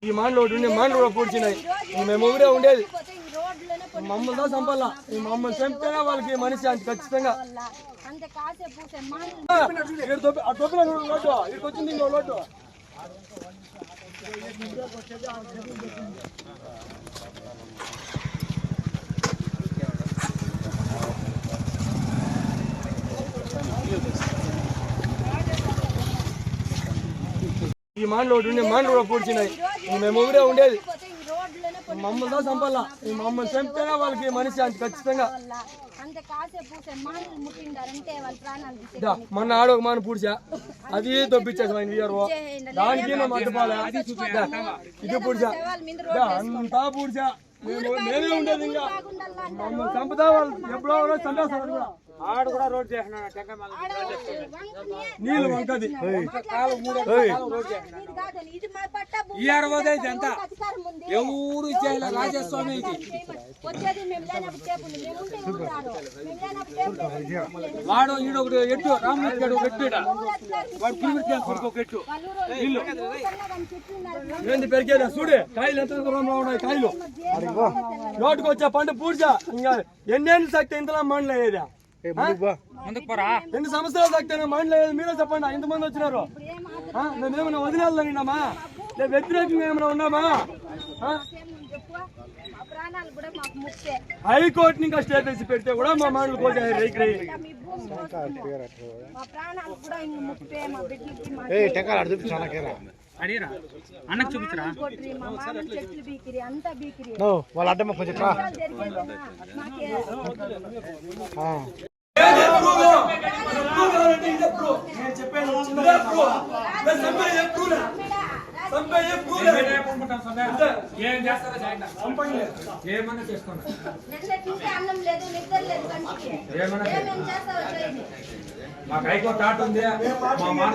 ఈ మాండ్లు ఒకటి ఉండే మాండ్లు కూడా పూడ్చినాయి. మేము ఊరే ఉండేది మమ్మల్ని చంపాలా. ఈ మమ్మల్ని చంపితేనే వాళ్ళకి మనిషి అంత ఖచ్చితంగా. ఇక్కడికి వచ్చింది ఇంకో లోటు. ఈ మాండ్లు ఒకటి ఉండే మాండ్లు కూడా పూడ్చినాయి. మేము ఊరే ఉండేది మమ్మల్ని చంపాలా. ఈ మమ్మల్ని చంపితేనే వాళ్ళకి మనిషి అంత ఖచ్చితంగా. మొన్న ఆడొక మాను పూడ్చా, అది దొబ్బిచ్చేసాం ఆయన వీఆర్ఓ. దానికి మేము అడ్డుకోలే. ఇది పూడ్చా, అంతా పూడ్చా. మేమే ఉండేది. ఇంకా మమ్మల్ని చంపుతా వాళ్ళు ఎప్పుడో చంపేస్తారు కూడా. ఆడు కూడా రోడ్ చేసినాడు. నీళ్ళు వంకది ఇదంతా ఎవరు ఇచ్చేయాలి. రాజస్వామి వాడు ఈడొకటి ఎట్టు రామూర్తి ఒక ఎట్టు వాడు ఒక ఎట్టు నీళ్ళు ఏంది పెరిగేదా చూడే. కాయలు ఎంత దూరంలో ఉన్నాయి. కాయలు నోటుకు వచ్చా పంట పూడ్చా. ఇంకా ఎన్నేళ్ళు సక్తే ఇంతలా మండలు అయ్యేదా? 2 సంవత్సరాలు సక్తేనా మండలు అయ్యేది? మీరే చెప్పండి. ఎంతమంది వచ్చినారు? మేమేమైనా వదిలేదన్నామా? లేదు వ్యతిరేకంగా ఏమైనా ఉన్నామా? హైకోర్టు ఇంకా స్టే చేసి పెడితే కూడా మా మాటలు కోసాయి. అన్నకు చూపించరా వాళ్ళ అడ్డమ్మ కొంచెం ఏమన్నా చేసుకోండి. మాకు హైకోర్టు ఆట ఉంది. మా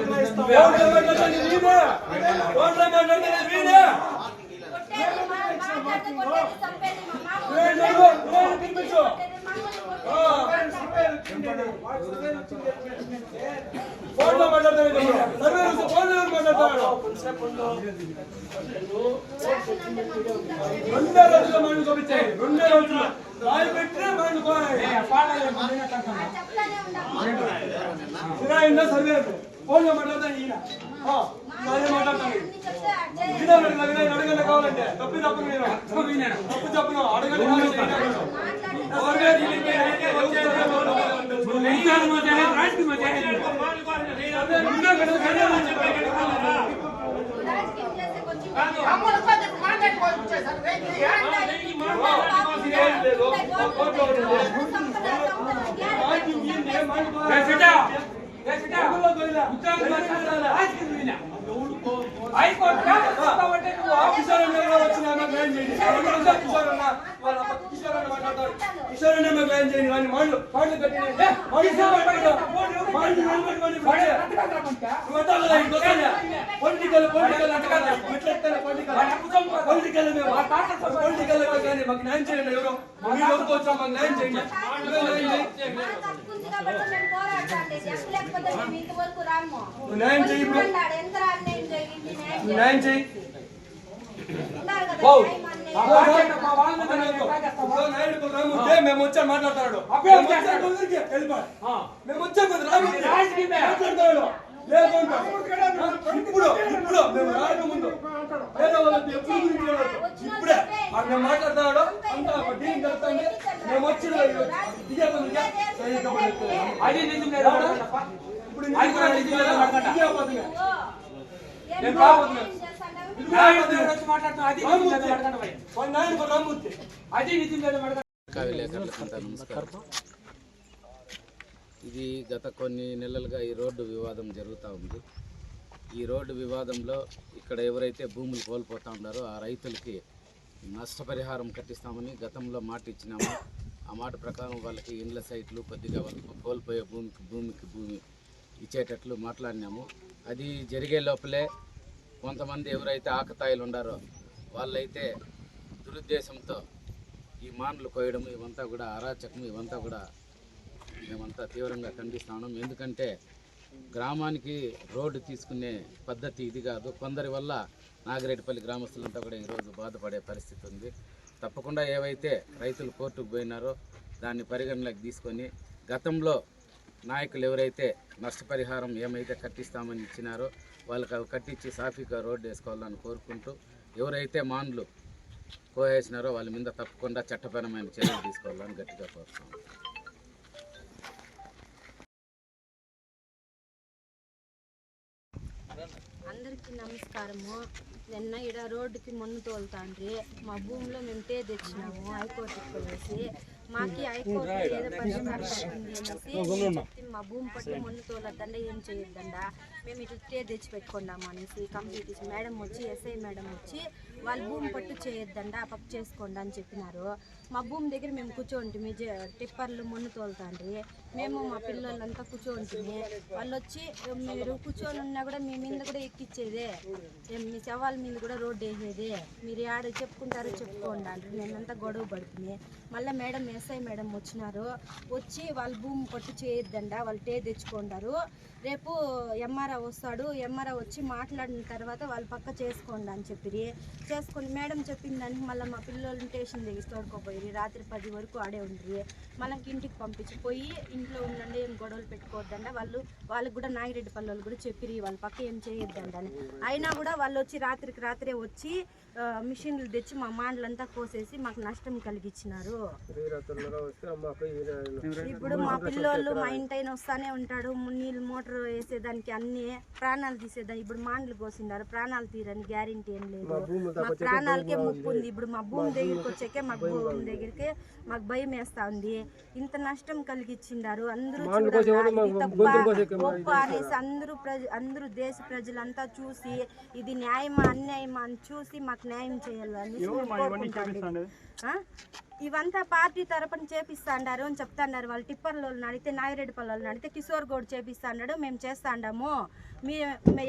రెండే రోజుల్లో మైండ్ చూపించాయి. 2 రోజుల్లో రాయి పెట్టినా మైండ్ సర్వే ఫోన్లో మాట్లాడతాను. ఈయన మాట్లాడతాను. అడగండి కావాలంటే తప్పు తప్పు చెప్పను. అడగండి మాకు న్యాయం చేయండి. ఎవరో ఎవరికి వచ్చా మాకు న్యాయం చేయండి. న్యాయం చేయి. న్యాయం చేయి. మేము వచ్చా మాట్లాడతాడు. మేము వచ్చా మాట్లాడతాడు. ఇప్పుడు మేము రాకముందు ఇప్పుడే మేము మాట్లాడతాడు. అంతా డీలింగ్ జరుగుతుంది. మేము వచ్చిన ఇది గత కొన్ని నెలలుగా ఈ రోడ్డు వివాదం జరుగుతూ ఉంది. ఈ రోడ్డు వివాదంలో ఇక్కడ ఎవరైతే భూములు కోల్పోతూ ఉన్నారో ఆ రైతులకి నష్టపరిహారం కట్టిస్తామని గతంలో మాట ఇచ్చినాము. ఆ మాట ప్రకారం వాళ్ళకి ఇండ్ల సైట్లు కొద్దిగా వాళ్ళకు కోల్పోయే భూమి ఇచ్చేటట్లు మాట్లాడినాము. అది జరిగే లోపలే కొంతమంది ఎవరైతే ఆకతాయిలు ఉన్నారో వాళ్ళైతే దురుద్దేశంతో ఈ మాన్లు కోయడం ఇవంతా కూడా అరాచకం. ఇవంతా కూడా మేమంతా తీవ్రంగా ఖండిస్తున్నాం. ఎందుకంటే గ్రామానికి రోడ్డు తీసుకునే పద్ధతి ఇది కాదు. కొందరి వల్ల నాగిరెడ్డిపల్లి గ్రామస్తులంతా కూడా ఈరోజు బాధపడే పరిస్థితి ఉంది. తప్పకుండా ఏవైతే రైతులు కోర్టుకు పోయినారో దాన్ని పరిగణలోకి తీసుకొని గతంలో నాయకులు ఎవరైతే నష్టపరిహారం ఏమైతే కట్టిస్తామని ఇచ్చినారో వాళ్ళకి అవి కట్టించి సాఫీగా రోడ్డు వేసుకోవాలని కోరుకుంటూ, ఎవరైతే మాన్లు కోసేసినారో వాళ్ళ మీద తప్పకుండా చట్టపరమైన చర్యలు తీసుకోవాలని గట్టిగా కోరుతున్నాం. అందరికీ నమస్కారము. నిన్న ఈడ రోడ్డుకి మన్ను తోలుతాండ్రి. మా భూమిలో మేము తెచ్చినాము హైకోర్టుకి పోయేసి. మాకి హైకోర్టు ఏదో పరిష్కారం పెట్టింది అనేసి చెప్తే మా భూమి పట్టి మన్ను తోలద్దండ, ఏం చేయొద్దండ, మేము ఇట్లా తెచ్చి పెట్టుకున్నాము అనేసి కంప్లీట్ మేడం వచ్చి, ఎస్ఐ మేడం వచ్చి వాళ్ళ భూమి పట్టు చేయొద్దండ, పప్పు చేసుకోండి అని చెప్పినారు. మా భూమి దగ్గర మేము కూర్చోంటిమి, టిప్పర్లు మన్ను తోలుతాండ్రి. మేము మా పిల్లలంతా కూర్చోంటిమి. వాళ్ళు వచ్చి మీరు కూర్చొని ఉన్నా కూడా మీ మీద కూడా ఎక్కిచ్చేదే, మీ శవాల మీద కూడా రోడ్డు వేసేదే, మీరు ఆడ చెప్పుకుంటారో చెప్పుకోండి అంటారు. నేనంతా గొడవ పడుతుంది. మళ్ళీ మేడం ఎస్ఐ మేడం వచ్చినారు. వచ్చి వాళ్ళ భూమి పట్టు చేయొద్దండ, వాళ్ళు తెచ్చుకుంటారు. రేపు ఎంఆర్ఓ వస్తాడు, ఎంఆర్ఓ వచ్చి మాట్లాడిన తర్వాత వాళ్ళు పక్క చేసుకోండి అని చెప్పి చేసుకొని మేడం చెప్పిన దానికి మళ్ళీ మా పిల్లలు స్టేషన్ దగ్గర తోడుకోపోయి రాత్రి 10 వరకు ఆడే ఉండ్రి. మనకి ఇంటికి పంపించిపోయి ఇంట్లో ఉండండి, ఏం గొడవలు పెట్టుకోవద్దండ, వాళ్ళకి కూడా నాగిరెడ్డిపల్లి వాళ్ళు కూడా చెప్పిరి వాళ్ళ పక్క ఏం చేయొద్దండి అని. అయినా కూడా వాళ్ళు వచ్చి రాత్రికి రాత్రే వచ్చి మిషన్లు తెచ్చి మా మాండ్లంతా కోసేసి మాకు నష్టం కలిగించినారు. ఇప్పుడు మా పిల్లోళ్ళు మా ఇంటైన వస్తానే ఉంటాడు, నీళ్ళు మోటార్ వేసేదానికి అన్ని ప్రాణాలు తీసేదాన్ని. ఇప్పుడు మాండ్లు కోసిండారు, ప్రాణాలు తీరని గ్యారెంటీ ఏం లేదు. మా ప్రాణాలకే ముప్పు ఉంది. ఇప్పుడు మా భూమి దగ్గరికి వచ్చాకే మాకు భూమి దగ్గరికి మాకు భయం వేస్తా ఉంది. ఇంత నష్టం కలిగించిండారు. అందరూ గొప్ప అనేసి అందరూ దేశ ప్రజలంతా చూసి ఇది న్యాయమా అన్యాయమా అని చూసి మాకు న్యాయం చేయాలని కోరుకుంటాను. ఇవంతా పార్టీ తరపున చేపిస్తాండారు అని చెప్తాండారు. వాళ్ళు టిప్పర్లో అడిగితే, నాగిరెడ్డిపల్లి వాళ్ళని అడిగితే కిషోర్ గౌడ్ చేపిస్తాడు, మేము చేస్తాండాము,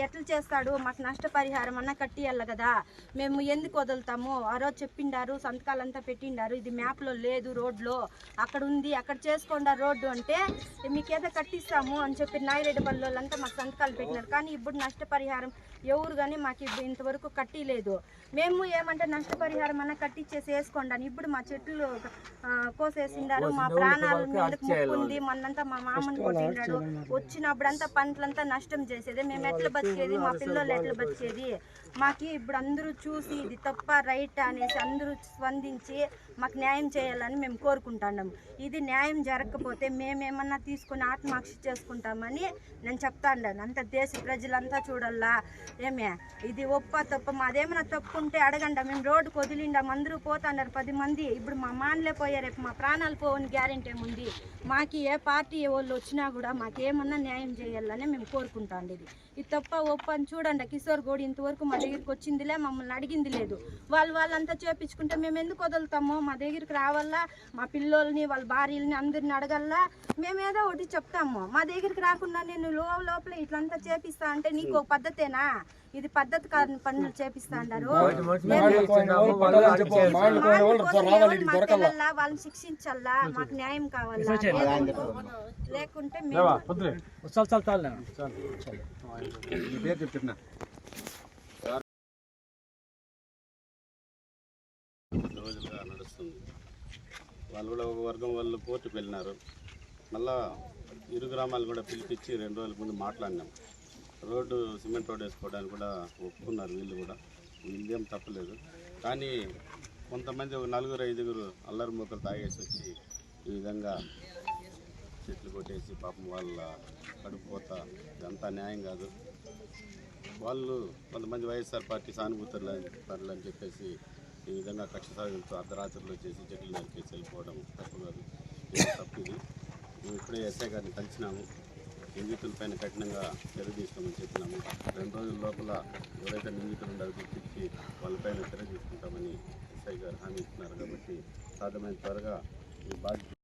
ఎట్లా చేస్తాడు, మాకు నష్టపరిహారం అన్న కట్టియాలి కదా, మేము ఎందుకు వదులుతాము, ఆ రోజు చెప్పిండారు, సంతకాలంతా పెట్టిండారు, ఇది మ్యాప్లో లేదు, రోడ్లో అక్కడ ఉంది, అక్కడ చేసుకోండి రోడ్డు అంటే మీకేదో కట్టిస్తాము అని చెప్పి నాగిరెడ్డిపల్లి వాళ్ళంతా మాకు సంతకాలు పెట్టినారు. కానీ ఇప్పుడు నష్టపరిహారం ఎవరు కానీ మాకు ఇంతవరకు కట్టిలేదు. మేము ఏమంటే నష్టపరిహారం అన్న కట్టించేసి వేసుకోండి అని. ఇప్పుడు మా చెట్లు కోసేసిండారు, మా ప్రాణాల మీదకి ముప్పు ఉంది. మొన్నంతా మా మామని కొట్టిండాడు, వచ్చినప్పుడంతా పంటలంతా నష్టం చేసేది. మేము ఎట్లా బతికేది, మా పిల్లలు ఎట్లా బతికేది. మాకు ఇప్పుడు అందరూ చూసి ఇది తప్ప రైట్ అనేసి అందరూ స్పందించి మాకు న్యాయం చేయాలని మేము కోరుకుంటున్నాం. ఇది న్యాయం జరగకపోతే మేమేమన్నా తీసుకుని ఆత్మహత్య చేసుకుంటామని నేను చెప్తాను. అంత దేశ ప్రజలంతా చూడాలా. ఏమే ఇది ఒప్ప తప్ప, మాదేమైనా తప్పు ఉంటే అడగండి. మేము రోడ్డుకు వదిలిండాం, అందరూ పోతున్నారు 10 మంది. ఇప్పుడు మా మానలే పోయారు, రేపు మా ప్రాణాలు పోవని గ్యారెంటీ ఏముంది. మాకు ఏ పార్టీ వాళ్ళు వచ్చినా కూడా మాకేమన్నా న్యాయం చేయాలని మేము కోరుకుంటాం. ఇది తప్ప ఒప్ప అని చూడండి. కిషోర్ గౌడ్ ఇంతవరకు మా దగ్గరికి వచ్చిందిలే, మమ్మల్ని అడిగింది లేదు. వాళ్ళంతా చేపించుకుంటే మేము ఎందుకు వదులుతాము? మా దగ్గరికి రావాలా, మా పిల్లోల్ని వాళ్ళ భార్యలని అందరిని అడగల్లా. మేమేదో ఒకటి చెప్తాము, మా దగ్గరికి రాకుండా నేను లోపల ఇట్లంతా చేపిస్తా అంటే నీకు ఒక పద్ధతేనా? ఇది పద్ధతి కాదు, పనులు చేపిస్తా అన్నారు. వాళ్ళని శిక్షించాలా, మాకు న్యాయం కావాలా, లేకుంటే రోజులుగా నడుస్తుంది. వాళ్ళు కూడా ఒక వర్గం వాళ్ళు కోర్టుకు వెళ్ళినారు. మళ్ళా ఇరు గ్రామాలు కూడా పిలిపించి 2 రోజుల ముందు మాట్లాడినాం. రోడ్డు సిమెంట్ రోడ్ వేసుకోవడానికి కూడా ఒప్పుకున్నారు. వీళ్ళు కూడా, వీళ్ళేం తప్పలేదు. కానీ కొంతమంది ఒక 4-5 అల్లరి మూకలు తాగేసి వచ్చి ఈ విధంగా చెట్లు కొట్టేసి పాపం వాళ్ళ కడుపు పోతా, ఇదంతా న్యాయం కాదు. వాళ్ళు కొంతమంది వైఎస్ఆర్ పార్టీ సానుభూతులు అని చెప్పేసి ఈ విధంగా కక్ష సాగులతో అర్ధరాత్రులు చేసి చెట్లు నరికేసి వెళ్ళిపోవడం తప్పు కాదు, తప్పిది. మేము ఇప్పుడే ఎస్ఐ గారిని కలిసినాము. నిందితులపైన కఠినంగా చర్య తీసుకోమని చెప్పినాము. 2 రోజుల లోపల ఎవరైతే నిందితులు ఉండాలో గుర్తించి వాళ్ళపైన చర్య తీసుకుంటామని ఎస్ఐ గారు హామీ ఇస్తున్నారు. కాబట్టి సాధ్యమైన త్వరగా ఈ బాధ్యత